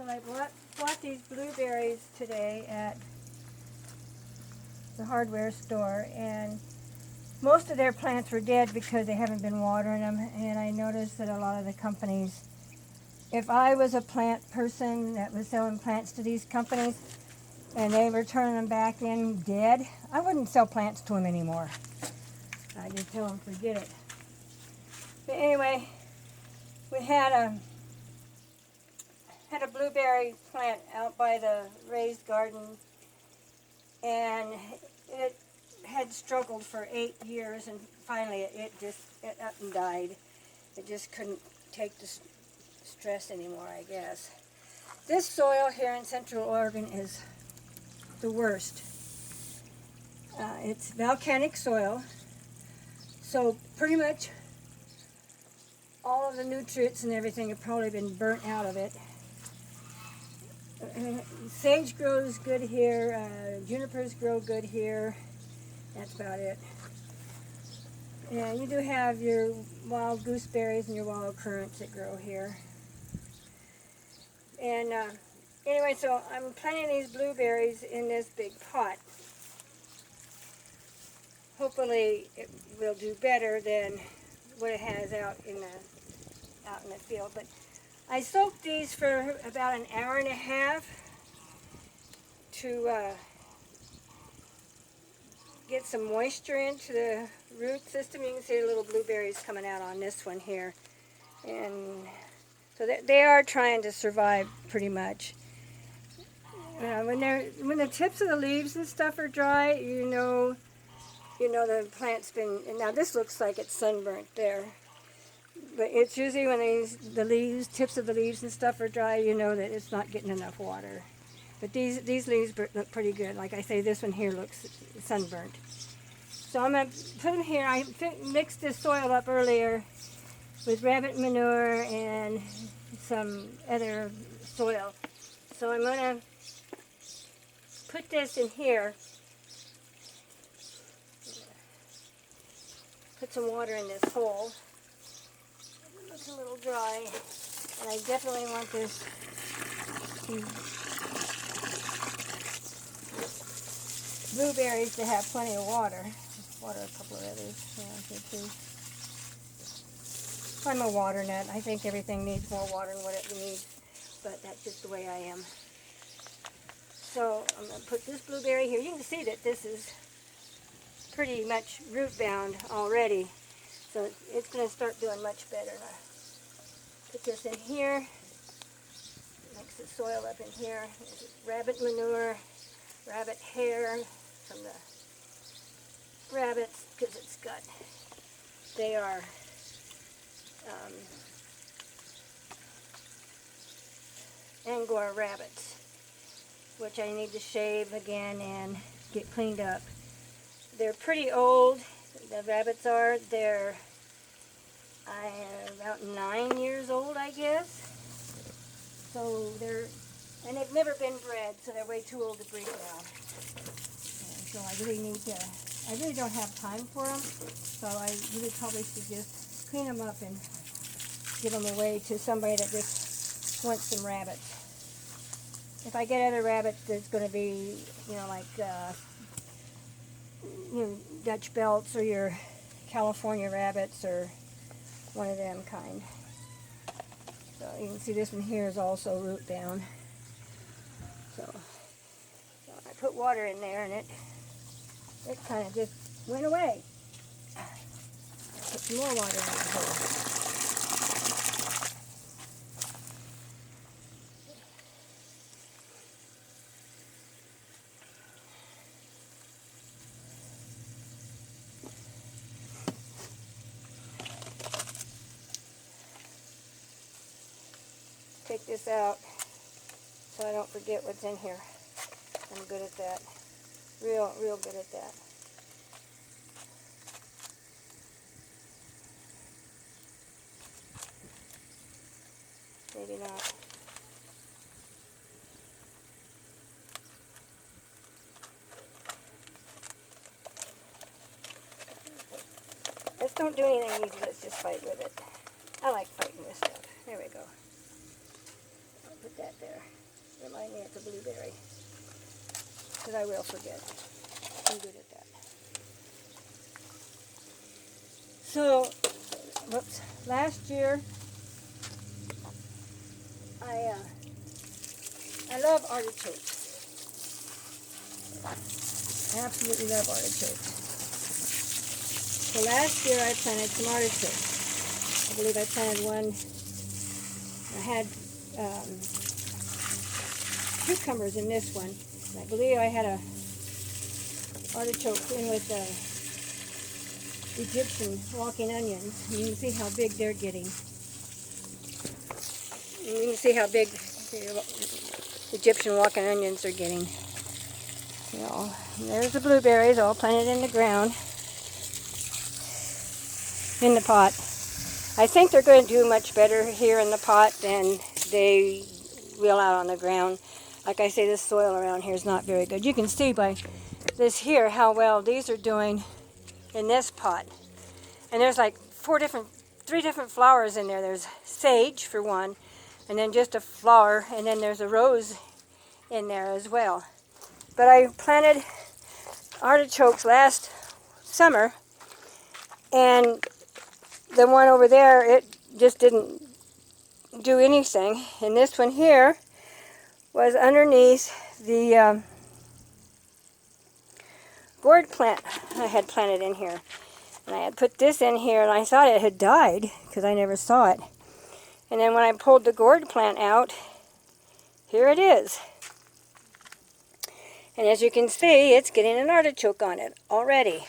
So I bought these blueberries today at the hardware store, and most of their plants were dead because they haven't been watering them. And I noticed that a lot of the companies, if I was a plant person that was selling plants to these companies and they were turning them back in dead, I wouldn't sell plants to them anymore. I'd just tell them forget it. But anyway, we had a blueberry plant out by the raised garden, and it had struggled for 8 years, and finally it up and died. It just couldn't take the stress anymore, I guess. This soil here in Central Oregon is the worst. It's volcanic soil, so pretty much all of the nutrients and everything have probably been burnt out of it. Sage grows good here, junipers grow good here, that's about it. And you do have your wild gooseberries and your wild currants that grow here. And anyway, so I'm planting these blueberries in this big pot. Hopefully it will do better than what it has out in the field. But I soaked these for about an hour and a half to get some moisture into the root system. You can see the little blueberries coming out on this one here. And so they are trying to survive pretty much. When the tips of the leaves and stuff are dry, you know the plant's been, and now this looks like it's sunburnt there. But it's usually when the tips of the leaves and stuff are dry, you know that it's not getting enough water. But these leaves look pretty good. Like I say, this one here looks sunburnt. So I'm going to put them here. I mixed this soil up earlier with rabbit manure and some other soil. So I'm going to put this in here. Put some water in this hole. It's a little dry, and I definitely want these blueberries to have plenty of water. Water a couple of others around here too. I'm a water nut. I think everything needs more water than what it needs, but that's just the way I am. So I'm going to put this blueberry here. You can see that this is pretty much root bound already, so it's going to start doing much better. Put this in here, mix the soil up in here. This is rabbit manure, rabbit hair from the rabbits, because it's got, they are Angora rabbits, which I need to shave again and get cleaned up. They're pretty old, the rabbits are. They're about 9 years old, I guess. So and they've never been bred, so they're way too old to breed now. And so I really don't have time for them, so I really probably should just clean them up and give them away to somebody that just wants some rabbits. If I get other rabbits, there's going to be, like Dutch belts or your California rabbits or one of them kind. So you can see this one here is also root bound. So I put water in there and it kind of just went away. Put some more water in the hole. Take this out so I don't forget what's in here. I'm good at that. Real good at that. Maybe not. Let's don't do anything easy, let's just fight with it. I like fighting with stuff. There we go. Put put that there. Remind me it's a blueberry. Because I will forget. I'm good at that. So, whoops, last year, I love artichokes. I absolutely love artichokes. So last year I planted some artichokes. I believe I planted one. I had cucumbers in this one. And I believe I had a artichoke in with Egyptian walking onions. And you can see how big they're getting. And you can see how big the Egyptian walking onions are getting. You know, there's the blueberries all planted in the ground, in the pot. I think they're going to do much better here in the pot than they will out on the ground. Like I say, this soil around here is not very good. You can see by this here how well these are doing in this pot. And there's like three different flowers in there. There's sage for one, and then just a flower, and then there's a rose in there as well. But I planted artichokes last summer, and the one over there, it just didn't do anything. And this one here was underneath the gourd plant I had planted in here. And I had put this in here, and I thought it had died because I never saw it. And then when I pulled the gourd plant out, here it is. And as you can see, it's getting an artichoke on it already,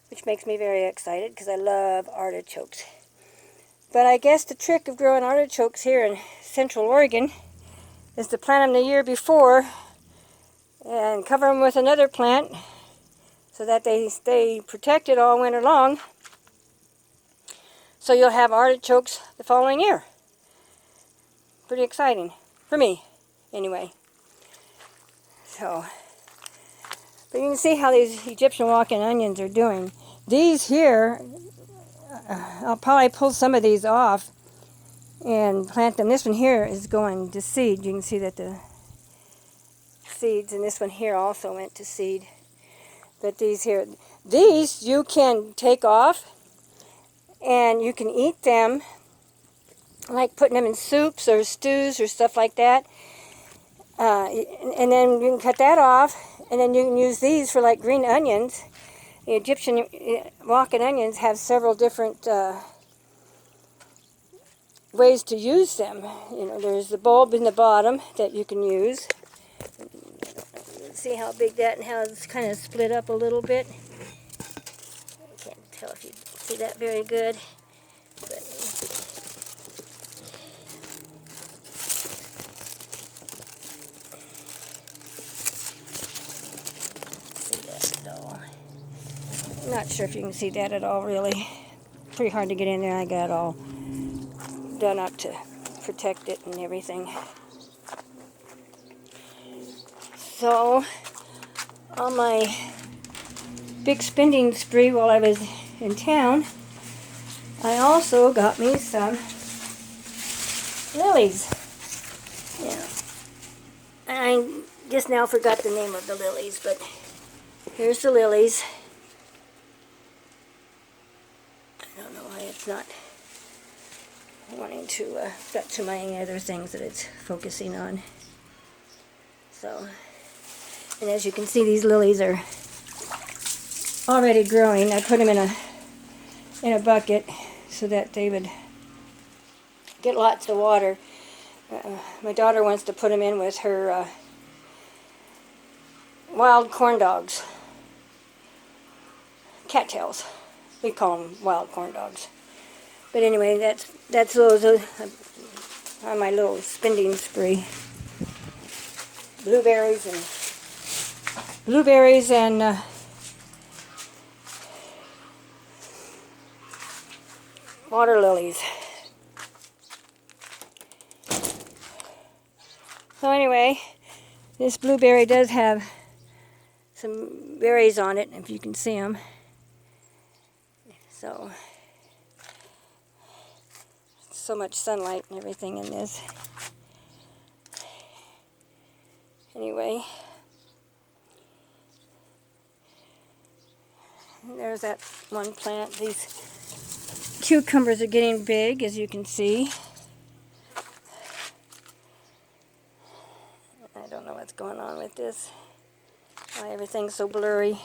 which makes me very excited because I love artichokes. But I guess the trick of growing artichokes here in Central Oregon is to plant them the year before and cover them with another plant so that they stay protected all winter long. So you'll have artichokes the following year. Pretty exciting for me, anyway. So, but you can see how these Egyptian walking onions are doing. These here, I'll probably pull some of these off and plant them. This one here is going to seed. You can see that the seeds, and this one here also went to seed. But these here, these you can take off and you can eat them, like putting them in soups or stews or stuff like that. And then you can cut that off, and then you can use these for like green onions. The Egyptian walking onions have several different ways to use them. You know, there's the bulb in the bottom that you can use. See how big that and how it's kind of split up a little bit. I can't tell if you see that very good. But see that at all. Not sure if you can see that at all, really. Pretty hard to get in there. I got it all done up to protect it and everything. So, on my big spending spree while I was in town, I also got me some lilies. Yeah. I just now forgot the name of the lilies, but here's the lilies. I don't know why it's not wanting to, got too many other things that it's focusing on. So, and as you can see, these lilies are already growing. I put them in a bucket so that they would get lots of water. My daughter wants to put them in with her wild corn dogs, cattails. We call them wild corn dogs. But anyway, that's those on my little spending spree. Blueberries and water lilies. So anyway, this blueberry does have some berries on it, if you can see them. So much sunlight and everything in this. Anyway, there's that one plant. These cucumbers are getting big, as you can see. I don't know what's going on with this. Why everything's so blurry.